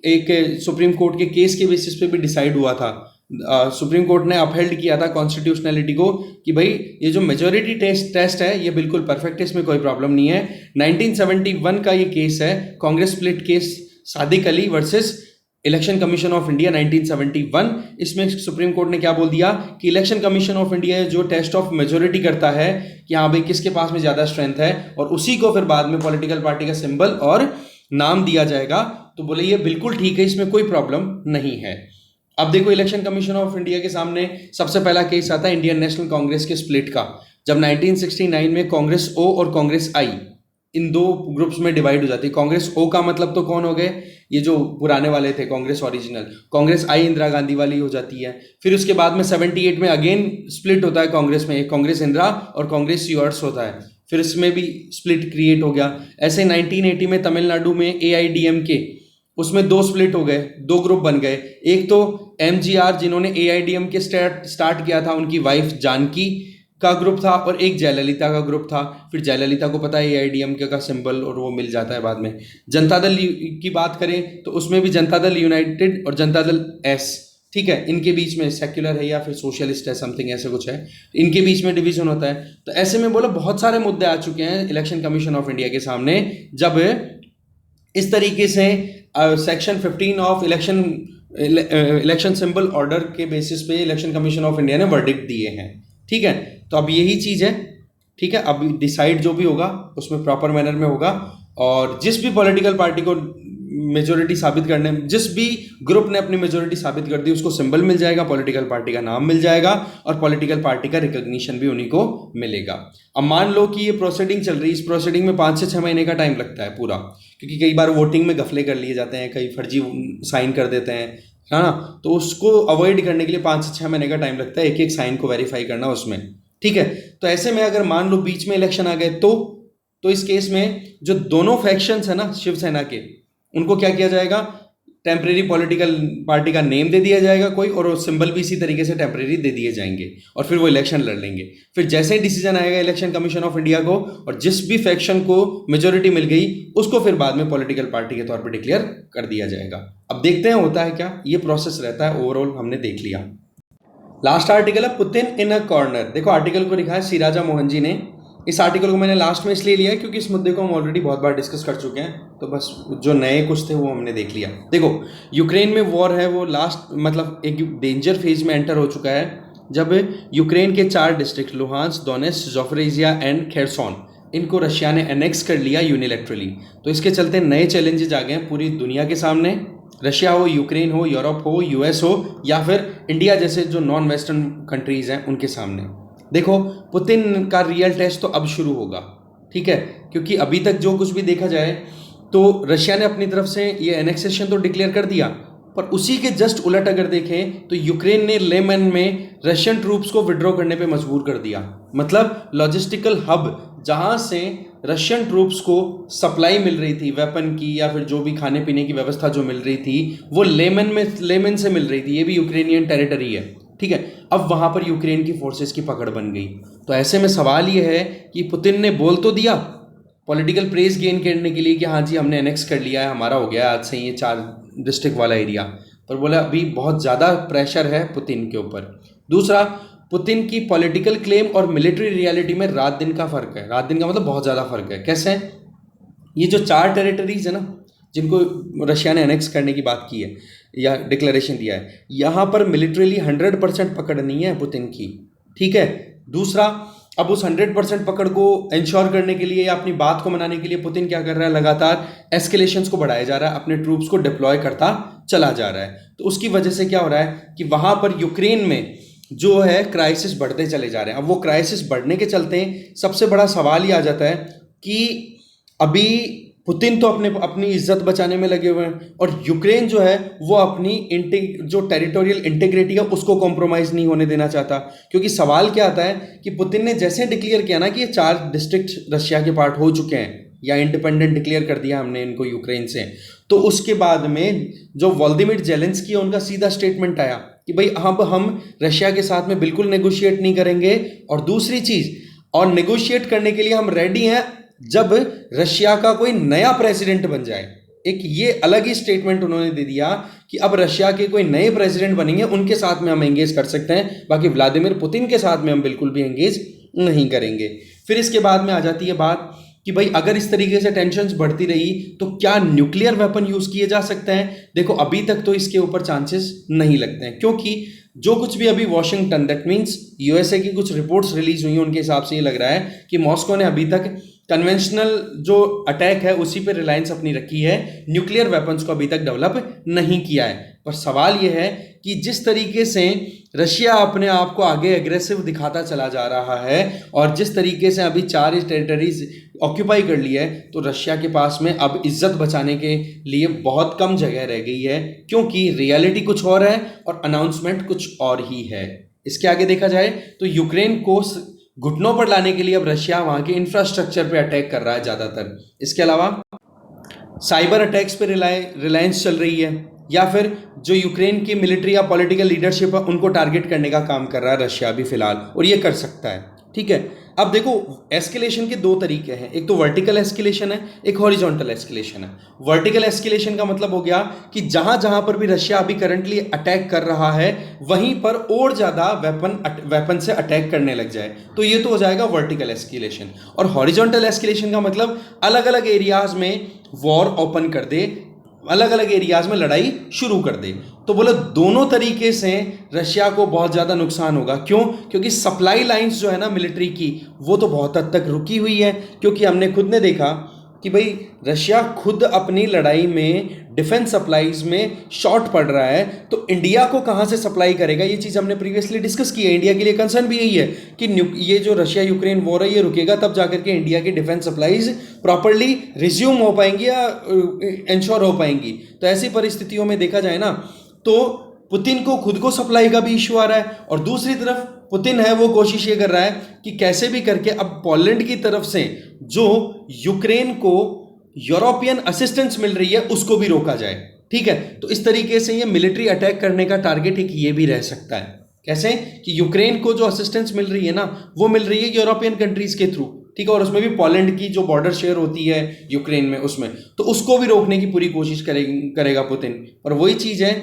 S1: एक सुप्रीम कोर्ट के केस के बेसिस पे भी डिसाइड हुआ था सुप्रीम कोर्ट ने अपहेल्ड किया था कॉन्स्टिट्यूशनलिटी को कि भाई ये जो मेजोरिटी टेस्ट है ये बिल्कुल परफेक्ट है, इसमें कोई प्रॉब्लम नहीं है। 1971 का ये केस है, Congress split case, Sadiq Ali versus election commission of India 1971। इसमें सुप्रीम कोर्ट ने क्या बोल दिया कि इलेक्शन कमीशन ऑफ इंडिया जो टेस्ट ऑफ मेजोरिटी करता है कि हाँ भाई किसके पास में ज़्यादा स्ट्रेंथ है, और उसी को फिर बाद में पॉलिटिकल पार्टी का सिंबल और नाम दिया जाएगा। तो बोले ये बिल्कुल ठीक है, इसमें कोई प्रॉब्लम नहीं है। अब देखो इलेक्शन कमीशन ऑफ इंडिया के सामने सबसे पहला केस आता है इंडियन नेशनल कांग्रेस के स्प्लिट का, जब 1969 में कांग्रेस ओ और कांग्रेस आई इन दो ग्रुप्स में डिवाइड हो जाती है। कांग्रेस ओ का मतलब तो कौन हो गए, ये जो पुराने वाले थे कांग्रेस ओरिजिनल। कांग्रेस आई इंदिरा गांधी वाली हो जाती है। फिर उसके बाद में 78 में अगेन स्प्लिट होता है कांग्रेस में, एक कांग्रेस इंदिरा और कांग्रेस यूअर्स होता है, फिर इसमें भी स्प्लिट क्रिएट हो गया। ऐसे 1980 में तमिलनाडु में AIDMK, उसमें दो स्प्लिट हो गए, दो ग्रुप बन गए। एक तो MGR जिन्होंने AIDMK स्टार्ट किया था, उनकी वाइफ जानकी का ग्रुप था, और एक जयललिता का ग्रुप था। फिर जयललिता को पता है AIDMK का सिंबल और वो मिल जाता है बाद में। जनता दल की बात करें तो उसमें भी जनता दल यूनाइटेड और जनता दल S, ठीक है, इनके बीच में सेक्युलर है या फिर सोशलिस्ट है, समथिंग ऐसे कुछ है, इनके बीच में डिवीजन होता है। तो ऐसे में बोलो बहुत सारे मुद्दे आ चुके हैं इलेक्शन कमीशन ऑफ इंडिया के सामने, जब इस तरीके से section 15 of election symbol order के बेसिस पे इलेक्शन कमीशन ऑफ इंडिया ने वर्डिक्ट दिए हैं। ठीक है, तो अब यही चीज़ है, ठीक है, अब डिसाइड जो भी होगा उसमें प्रॉपर मैनर में होगा, और जिस भी पॉलिटिकल पार्टी को मेजोरिटी साबित करने, जिस भी ग्रुप ने अपनी मेजोरिटी साबित कर दी उसको सिंबल मिल जाएगा, पॉलिटिकल पार्टी का नाम मिल जाएगा, और पॉलिटिकल पार्टी का रिकॉग्निशन भी उन्हीं को मिलेगा। अब मान लो कि ये प्रोसीडिंग चल रही है, इस प्रोसीडिंग में 5 से 6 महीने का टाइम लगता है पूरा, क्योंकि कई बार वोटिंग में गफले कर लिए जाते हैं, कई फर्जी साइन कर देते हैं, है ना, तो उसको अवॉइड करने के लिए 5 से 6 महीने का टाइम लगता है एक एक साइन को वेरीफाई करना उसमें। ठीक है, तो ऐसे में अगर मान लो बीच में इलेक्शन आ गए तो इस केस में जो दोनों फैक्शंस है ना शिवसेना के, उनको क्या किया जाएगा, टेम्परेरी पॉलिटिकल पार्टी का नेम दे दिया जाएगा कोई, और सिंबल भी इसी तरीके से टेम्परेरी दे दिए जाएंगे, और फिर वो इलेक्शन लड़ लेंगे। फिर जैसे ही डिसीजन आएगा इलेक्शन कमीशन ऑफ इंडिया को, और जिस भी फैक्शन को मेजोरिटी मिल गई उसको फिर बाद में पॉलिटिकल पार्टी के तौर पर डिक्लेयर कर दिया जाएगा। अब देखते हैं होता है क्या, ये प्रोसेस रहता है। ओवरऑल हमने देख लिया। लास्ट आर्टिकल है पुतिन इन अ कॉर्नर। देखो आर्टिकल को लिखा है सी राजा मोहन जी ने। इस आर्टिकल को मैंने लास्ट में इसलिए लिया है क्योंकि इस मुद्दे को हम ऑलरेडी बहुत बार डिस्कस कर चुके हैं, तो बस जो नए कुछ थे वो हमने देख लिया। देखो यूक्रेन में वॉर है, वो लास्ट मतलब एक डेंजर फेज में एंटर हो चुका है, जब यूक्रेन के 4 district Luhansk, Donetsk, Zaporizhzhia and Kherson, इनको रशिया ने एनेक्स कर लिया यूनिलैटरली। तो इसके चलते नए चैलेंजेस आ गए हैं पूरी दुनिया के सामने, रशिया हो, यूक्रेन हो, यूरोप हो, US हो, या फिर इंडिया जैसे जो नॉन वेस्टर्न कंट्रीज़ हैं उनके सामने। देखो पुतिन का रियल टेस्ट तो अब शुरू होगा, ठीक है, क्योंकि अभी तक जो कुछ भी देखा जाए तो रशिया ने अपनी तरफ से ये एनेक्सेशन तो डिक्लेयर कर दिया, पर उसी के जस्ट उलट अगर देखें तो यूक्रेन ने लेमन में रशियन ट्रूप्स को विड्रॉ करने पे मजबूर कर दिया। मतलब लॉजिस्टिकल हब जहां से रशियन ट्रूप्स को सप्लाई मिल रही थी वेपन की या फिर जो भी खाने पीने की व्यवस्था जो मिल रही थी वो लेमन से मिल रही थी, ये भी यूक्रेनियन टेरिटरी है। ठीक है, अब वहां पर यूक्रेन की फोर्सेस की पकड़ बन गई। तो ऐसे में सवाल ये है कि पुतिन ने बोल तो दिया पॉलिटिकल प्रेस गेन करने के लिए कि हाँ जी हमने एनेक्स कर लिया है, हमारा हो गया आज से ये 4 डिस्ट्रिक्ट वाला एरिया, पर बोला अभी बहुत ज़्यादा प्रेशर है पुतिन के ऊपर। दूसरा, पुतिन की पॉलिटिकल क्लेम और मिलिट्री रियलिटी में रात दिन का फ़र्क है। रात दिन का मतलब बहुत ज़्यादा फ़र्क है। कैसे? ये जो 4 टेरिटरीज है ना जिनको रशिया ने एनेक्स करने की बात की है या डिक्लेरेशन दिया है, यहाँ पर मिलिट्रीली 100% पकड़ नहीं है पुतिन की। ठीक है, दूसरा, अब उस 100% पकड़ को इंश्योर करने के लिए या अपनी बात को मनाने के लिए पुतिन क्या कर रहा है, लगातार एस्केलेशंस को बढ़ाया जा रहा है, अपने ट्रूप्स को डिप्लॉय करता चला जा रहा है। तो उसकी वजह से क्या हो रहा है कि वहाँ पर यूक्रेन में जो है क्राइसिस बढ़ते चले जा रहे हैं। अब वो क्राइसिस बढ़ने के चलते सबसे बड़ा सवाल ये आ जाता है कि अभी पुतिन तो अपनी इज्जत बचाने में लगे हुए हैं और यूक्रेन जो है वो अपनी जो टेरिटोरियल इंटीग्रिटी है उसको कॉम्प्रोमाइज़ नहीं होने देना चाहता। क्योंकि सवाल क्या आता है कि पुतिन ने जैसे डिक्लेयर किया ना कि ये 4 डिस्ट्रिक्ट रशिया के पार्ट हो चुके हैं या इंडिपेंडेंट डिक्लेयर कर दिया हमने इनको यूक्रेन से, तो उसके बाद में जो वोलोदिमीर ज़ेलेंस्की है उनका सीधा स्टेटमेंट आया कि भाई अब हम रशिया के साथ में बिल्कुल नेगोशिएट नहीं करेंगे, और दूसरी चीज़, और नेगोशिएट करने के लिए हम रेडी हैं जब रशिया का कोई नया प्रेसिडेंट बन जाए। एक ये अलग ही स्टेटमेंट उन्होंने दे दिया कि अब रशिया के कोई नए प्रेसिडेंट बनेंगे उनके साथ में हम एंगेज कर सकते हैं, बाकी व्लादिमीर पुतिन के साथ में हम बिल्कुल भी एंगेज नहीं करेंगे। फिर इसके बाद में आ जाती है बात कि भाई अगर इस तरीके से टेंशन्स बढ़ती रही तो क्या न्यूक्लियर वेपन यूज किए जा सकते हैं। देखो अभी तक तो इसके ऊपर चांसेस नहीं लगते हैं, क्योंकि जो कुछ भी अभी वॉशिंगटन, दैट मीन्स यूएसए की कुछ रिपोर्ट्स रिलीज हुई हैं, उनके हिसाब से ये लग रहा है कि मॉस्को ने अभी तक कन्वेंशनल जो अटैक है उसी पे रिलायंस अपनी रखी है, न्यूक्लियर वेपन्स को अभी तक डेवलप नहीं किया है। पर सवाल यह है कि जिस तरीके से रशिया अपने आप को आगे एग्रेसिव दिखाता चला जा रहा है और जिस तरीके से अभी 4 टेरिटरीज ऑक्यूपाई कर ली है, तो रशिया के पास में अब इज्जत बचाने के लिए बहुत कम जगह रह गई है, क्योंकि रियलिटी कुछ और है और अनाउंसमेंट कुछ और ही है। इसके आगे देखा जाए तो यूक्रेन को घुटनों पर लाने के लिए अब रशिया वहां के इंफ्रास्ट्रक्चर पे अटैक कर रहा है ज़्यादातर। इसके अलावा साइबर अटैक्स पे रिलायंस चल रही है, या फिर जो यूक्रेन की मिलिट्री या पॉलिटिकल लीडरशिप है उनको टारगेट करने का काम कर रहा है रशिया भी फिलहाल, और ये कर सकता है। ठीक है, अब देखो एस्केलेशन के 2 तरीके हैं, एक तो वर्टिकल एस्केलेशन है, एक हॉरिजॉन्टल एस्केलेशन है। वर्टिकल एस्केलेशन का मतलब हो गया कि जहां जहां पर भी रशिया अभी करंटली अटैक कर रहा है वहीं पर और ज्यादा वेपन से अटैक करने लग जाए, तो ये तो हो जाएगा वर्टिकल एस्केलेशन। और हॉरिजॉन्टल एस्केलेशन का मतलब अलग अलग एरियाज में वॉर ओपन कर दे, अलग अलग एरियाज में लड़ाई शुरू कर दे। तो बोलो दोनों तरीके से रशिया को बहुत ज़्यादा नुकसान होगा। क्यों? क्योंकि सप्लाई लाइंस जो है ना मिलिट्री की, वो तो बहुत हद तक रुकी हुई है, क्योंकि हमने खुद ने देखा कि भाई रशिया खुद अपनी लड़ाई में डिफेंस सप्लाईज में शॉर्ट पड़ रहा है, तो इंडिया को कहाँ से सप्लाई करेगा? ये चीज़ हमने प्रीवियसली डिस्कस की है। इंडिया के लिए कंसर्न भी यही है कि ये जो रशिया यूक्रेन वॉर है ये रुकेगा तब जाकर के इंडिया की डिफेंस सप्लाईज प्रॉपरली रिज्यूम हो पाएंगी या इंश्योर हो पाएंगी। तो ऐसी परिस्थितियों में देखा जाए ना तो पुतिन को खुद को सप्लाई का भी इशू आ रहा है, और दूसरी तरफ पुतिन है वो कोशिश ये कर रहा है कि कैसे भी करके अब पोलैंड की तरफ से जो यूक्रेन को यूरोपियन असिस्टेंस मिल रही है उसको भी रोका जाए। ठीक है, तो इस तरीके से ये मिलिट्री अटैक करने का टारगेट एक ये भी रह सकता है। कैसे? कि यूक्रेन को जो असिस्टेंस मिल रही है ना वो मिल रही है यूरोपियन कंट्रीज के थ्रू। ठीक है, और उसमें भी पोलैंड की जो बॉर्डर शेयर होती है यूक्रेन में उसमें, तो उसको भी रोकने की पूरी कोशिश करेगा पुतिन। और वही चीज है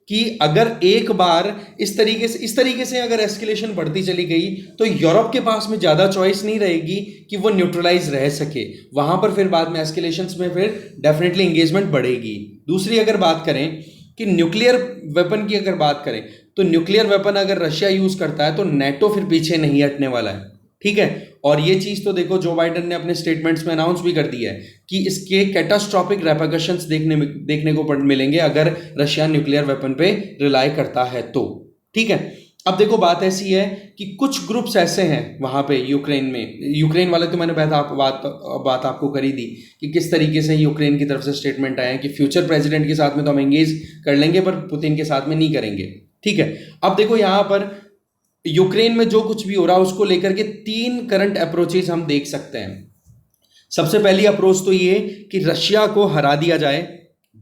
S1: कि अगर एक बार इस तरीके से अगर एस्केलेशन बढ़ती चली गई तो यूरोप के पास में ज़्यादा चॉइस नहीं रहेगी कि वो न्यूट्रलाइज रह सके, वहां पर फिर बाद में एस्केलेशंस में फिर डेफिनेटली एंगेजमेंट बढ़ेगी। दूसरी अगर बात करें कि न्यूक्लियर वेपन की अगर बात करें तो न्यूक्लियर वेपन अगर रशिया यूज करता है तो नेटो फिर पीछे नहीं हटने वाला है। ठीक है, और ये चीज तो देखो जो बाइडेन ने अपने स्टेटमेंट्स में अनाउंस भी कर दिया है कि इसके कैटास्ट्रॉफिक रेपरकशंस देखने को मिलेंगे अगर रशिया न्यूक्लियर वेपन पे रिलाई करता है तो। ठीक है, अब देखो बात ऐसी है कि कुछ ग्रुप्स ऐसे हैं वहां पे यूक्रेन में, यूक्रेन वाले तो मैंने बात आपको करी दी कि किस तरीके से यूक्रेन की तरफ से स्टेटमेंट आए हैं कि फ्यूचर प्रेसिडेंट के साथ में तो हम एंगेज कर लेंगे पर पुतिन के साथ में नहीं करेंगे। ठीक है, अब देखो यहाँ पर यूक्रेन में जो कुछ भी हो रहा है उसको लेकर के 3 करंट अप्रोचेस हम देख सकते हैं। सबसे पहली अप्रोच तो ये कि रशिया को हरा दिया जाए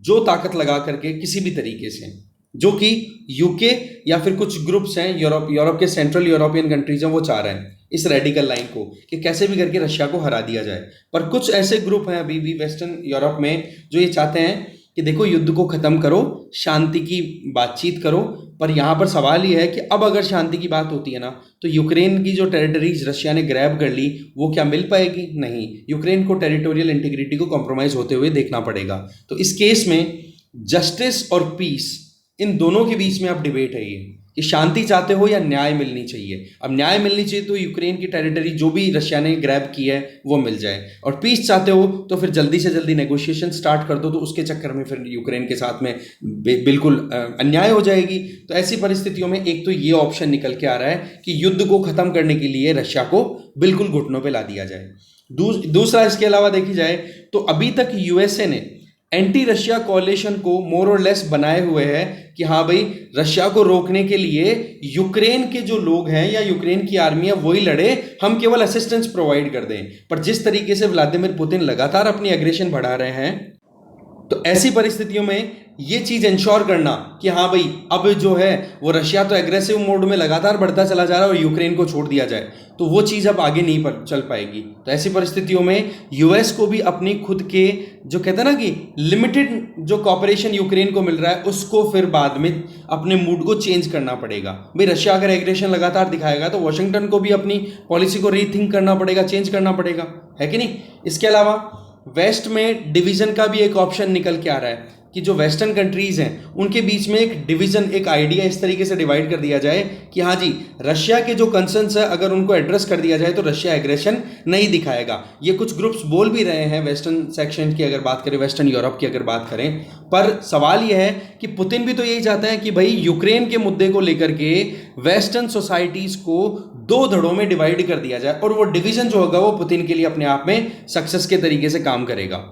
S1: जो ताकत लगा करके किसी भी तरीके से, जो कि यूके या फिर कुछ ग्रुप्स हैं यूरोप के सेंट्रल यूरोपियन कंट्रीज हैं वो चाह रहे हैं इस रेडिकल लाइन को कि कैसे भी करके रशिया को हरा दिया जाए। पर कुछ ऐसे ग्रुप हैं अभी भी वेस्टर्न यूरोप में जो ये चाहते हैं कि देखो युद्ध को खत्म करो, शांति की बातचीत करो। पर यहाँ पर सवाल ये है कि अब अगर शांति की बात होती है ना तो यूक्रेन की जो टेरिटरीज रशिया ने ग्रैब कर ली वो क्या मिल पाएगी? नहीं, यूक्रेन को टेरिटोरियल इंटीग्रिटी को कॉम्प्रोमाइज होते हुए देखना पड़ेगा। तो इस केस में जस्टिस और पीस इन दोनों के बीच में अब डिबेट है ये कि शांति चाहते हो या न्याय मिलनी चाहिए। अब न्याय मिलनी चाहिए तो यूक्रेन की टेरिटरी जो भी रशिया ने ग्रैब की है वो मिल जाए, और पीस चाहते हो तो फिर जल्दी से जल्दी नेगोशिएशन स्टार्ट कर दो, तो उसके चक्कर में फिर यूक्रेन के साथ में बिल्कुल अन्याय हो जाएगी। तो ऐसी परिस्थितियों में एक तो ये ऑप्शन निकल के आ रहा है कि युद्ध को खत्म करने के लिए रशिया को बिल्कुल घुटनों पर ला दिया जाए। दूसरा इसके अलावा देखी जाए तो अभी तक यूएसए ने एंटी रशिया कोalition को मोर और लेस बनाए हुए है कि हाँ भाई रशिया को रोकने के लिए यूक्रेन के जो लोग हैं या यूक्रेन की आर्मी है वही लड़े, हम केवल असिस्टेंस प्रोवाइड कर दें। पर जिस तरीके से व्लादिमीर पुतिन लगातार अपनी एग्रेशन बढ़ा रहे हैं तो ऐसी परिस्थितियों में ये चीज इंश्योर करना कि हाँ भाई अब जो है वो रशिया तो एग्रेसिव मोड में लगातार बढ़ता चला जा रहा है और यूक्रेन को छोड़ दिया जाए, तो वो चीज अब आगे नहीं चल पाएगी। तो ऐसी परिस्थितियों में यूएस को भी अपनी खुद के जो कहते हैं ना कि लिमिटेड जो कॉपरेशन यूक्रेन को मिल रहा है उसको फिर बाद में अपने मूड को चेंज करना पड़ेगा। भाई रशिया अगर एग्रेशन लगातार दिखाएगा तो वॉशिंगटन को भी अपनी पॉलिसी को रीथिंक करना पड़ेगा, चेंज करना पड़ेगा, है कि नहीं। इसके अलावा वेस्ट में डिवीजन का भी एक ऑप्शन निकल के आ रहा है कि जो वेस्टर्न कंट्रीज हैं उनके बीच में एक डिवीजन, एक आइडिया इस तरीके से डिवाइड कर दिया जाए कि हाँ जी रशिया के जो कंसर्न्स है अगर उनको एड्रेस कर दिया जाए तो रशिया एग्रेशन नहीं दिखाएगा। ये कुछ ग्रुप्स बोल भी रहे हैं वेस्टर्न सेक्शन की अगर बात करें, वेस्टर्न यूरोप की अगर बात करें, पर सवाल यह है कि पुतिन भी तो यही चाहता है कि भाई यूक्रेन के मुद्दे को लेकर के वेस्टर्न सोसाइटीज को दो धड़ों में डिवाइड कर दिया जाए और वो डिवीजन जो होगा वो पुतिन के लिए अपने आप में सक्सेस के तरीके से काम करेगा।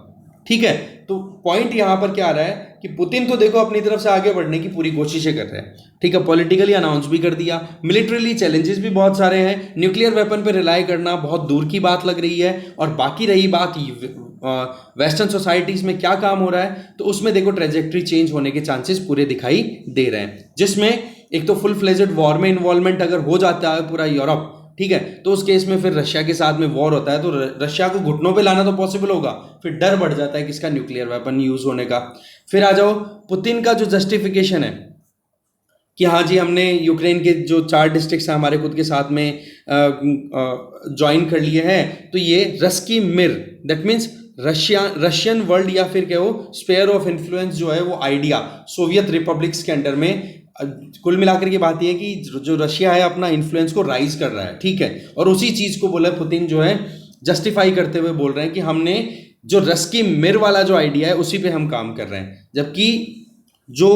S1: ठीक है, तो पॉइंट यहां पर क्या आ रहा है कि पुतिन तो देखो अपनी तरफ से आगे बढ़ने की पूरी कोशिशें कर रहे हैं। ठीक है, पॉलिटिकली अनाउंस भी कर दिया, मिलिट्रीली चैलेंजेस भी बहुत सारे हैं, न्यूक्लियर वेपन पे रिलाई करना बहुत दूर की बात लग रही है। और बाकी रही बात वेस्टर्न सोसाइटीज में क्या काम हो रहा है, तो उसमें देखो ट्रेजेक्ट्री चेंज होने के चांसेस पूरे दिखाई दे रहे हैं, जिसमें एक तो फुल फ्लेजेड वॉर में इन्वॉल्वमेंट अगर हो जाता है पूरा यूरोप, ठीक है, तो उस केस में फिर रशिया के साथ में वॉर होता है तो रशिया को घुटनों पे लाना तो पॉसिबल होगा, फिर डर बढ़ जाता है किसका, न्यूक्लियर वेपन यूज होने का। फिर आ जाओ पुतिन का जो जस्टिफिकेशन है कि हाँ जी हमने यूक्रेन के जो 4 डिस्ट्रिक्ट्स हैं हमारे खुद के साथ में ज्वाइन कर लिए हैं, तो ये रस्की मिर, दैट मीन्स रशियन वर्ल्ड या फिर क्या हो स्पेयर ऑफ इन्फ्लुएंस जो है वो आइडिया सोवियत रिपब्लिक्स के अंडर में, कुल मिलाकर की बात यह है कि जो रशिया है अपना इन्फ्लुएंस को राइज कर रहा है। ठीक है, और उसी चीज को बोला पुतिन जो है जस्टिफाई करते हुए बोल रहे हैं कि हमने जो रस्की मिर वाला जो आइडिया है उसी पे हम काम कर रहे हैं। जबकि जो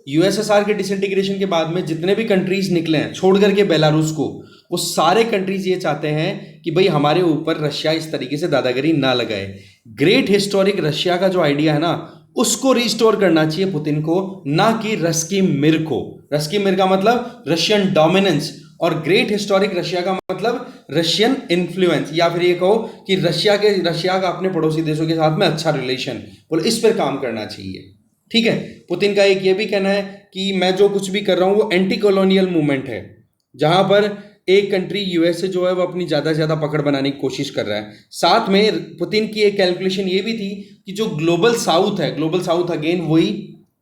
S1: यूएसएसआर के डिसइंटीग्रेशन के बाद में जितने भी कंट्रीज निकले हैं छोड़ करके बेलारूस को, वो सारे कंट्रीज ये चाहते हैं कि भाई हमारे ऊपर रशिया इस तरीके से दादागिरी ना लगाए। ग्रेट हिस्टोरिक रशिया का जो आइडिया है ना उसको रिस्टोर करना चाहिए पुतिन को, ना कि रस्की मिर को। रस्की मिर का मतलब रशियन डोमिनेंस और ग्रेट हिस्टोरिक रशिया का मतलब रशियन इन्फ्लुएंस, या फिर ये कहो कि रशिया का अपने पड़ोसी देशों के साथ में अच्छा रिलेशन, बोलो इस पर काम करना चाहिए। ठीक है, पुतिन का एक ये भी कहना है कि मैं जो कुछ भी कर रहा हूं वो एंटी कॉलोनियल मूवमेंट है, जहां पर एक कंट्री यूएसए जो है वो अपनी ज्यादा से ज्यादा पकड़ बनाने की कोशिश कर रहा है। साथ में पुतिन की एक कैलकुलेशन ये भी थी कि जो ग्लोबल साउथ है, ग्लोबल साउथ अगेन वही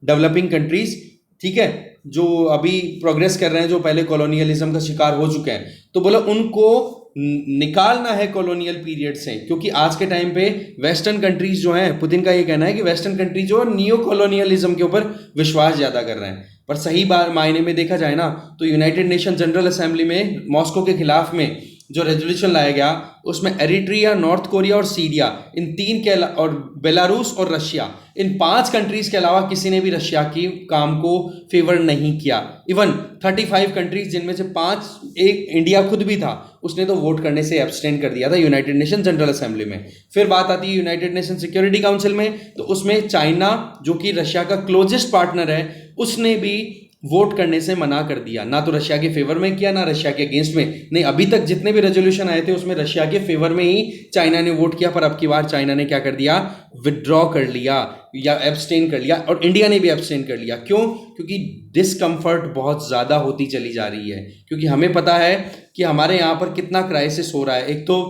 S1: डेवलपिंग कंट्रीज, ठीक है, जो अभी प्रोग्रेस कर रहे हैं, जो पहले कॉलोनियलिज्म का शिकार हो चुके हैं, तो बोला उनको निकालना है कॉलोनियल पीरियड से, क्योंकि आज के टाइम पे वेस्टर्न कंट्रीज जो हैं, पुतिन का ये कहना है कि वेस्टर्न कंट्रीज जो नियो कॉलोनियलिज्म के ऊपर विश्वास ज्यादा कर रहे हैं। पर सही मायने में देखा जाए ना तो यूनाइटेड नेशन जनरल असेंबली में मॉस्को के खिलाफ में जो रेजोल्यूशन लाया गया उसमें एरिट्रिया, नॉर्थ कोरिया और सीरिया, इन 3 के और बेलारूस और रशिया, इन 5 कंट्रीज के अलावा किसी ने भी रशिया की काम को फेवर नहीं किया। इवन 35 कंट्रीज जिनमें से 5, एक इंडिया खुद भी था, उसने तो वोट करने से एब्सटेन कर दिया था यूनाइटेड नेशन जनरल असेंबली में। फिर बात आती है यूनाइटेड नेशन सिक्योरिटी काउंसिल में, तो उसमें चाइना जो कि रशिया का क्लोजेस्ट पार्टनर है उसने भी वोट करने से मना कर दिया, ना तो रशिया के फेवर में किया ना रशिया के अगेंस्ट में। नहीं, अभी तक जितने भी रेजोल्यूशन आए थे उसमें रशिया के फेवर में ही चाइना ने वोट किया, पर अब की बार चाइना ने क्या कर दिया, विड्रॉ कर लिया या एब्सटेन कर लिया, और इंडिया ने भी एब्सटेन कर लिया। क्यों? क्योंकि डिसकंफर्ट बहुत ज़्यादा होती चली जा रही है, क्योंकि हमें पता है कि हमारे यहाँ पर कितना क्राइसिस हो रहा है। एक तो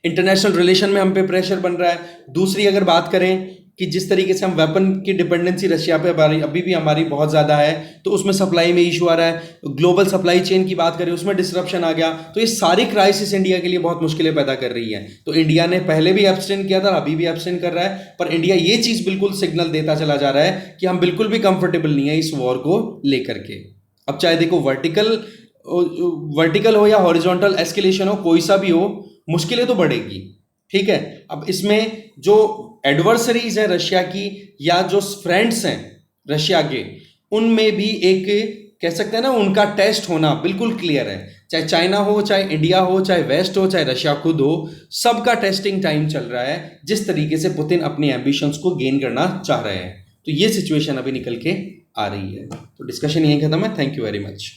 S1: इंटरनेशनल रिलेशन में हम पे प्रेशर बन रहा है, दूसरी अगर बात करें कि जिस तरीके से हम वेपन की डिपेंडेंसी रशिया पे अभी भी हमारी बहुत ज़्यादा है, तो उसमें सप्लाई में इशू आ रहा है। ग्लोबल सप्लाई चेन की बात करें उसमें डिसरप्शन आ गया, तो ये सारी क्राइसिस इंडिया के लिए बहुत मुश्किलें पैदा कर रही है। तो इंडिया ने पहले भी एब्सटेन किया था, अभी भी एब्सटेन कर रहा है, पर इंडिया ये चीज़ बिल्कुल सिग्नल देता चला जा रहा है कि हम बिल्कुल भी कंफर्टेबल नहीं है इस वॉर को लेकर के। अब चाहे देखो वर्टिकल हो या हॉरिजॉन्टल एस्केलेशन हो, कोई सा भी हो, मुश्किलें तो बढ़ेगी। ठीक है, अब इसमें जो एडवर्सरीज हैं रशिया की या जो फ्रेंड्स हैं रशिया के, उनमें भी एक कह सकते हैं ना उनका टेस्ट होना बिल्कुल क्लियर है। चाहे चाइना हो, चाहे इंडिया हो, चाहे वेस्ट हो, चाहे रशिया खुद हो, सबका टेस्टिंग टाइम चल रहा है जिस तरीके से पुतिन अपनी एम्बिशंस को गेन करना चाह रहे हैं। तो ये सिचुएशन अभी निकल के आ रही है। तो डिस्कशन यही खत्म है। Thank you very much.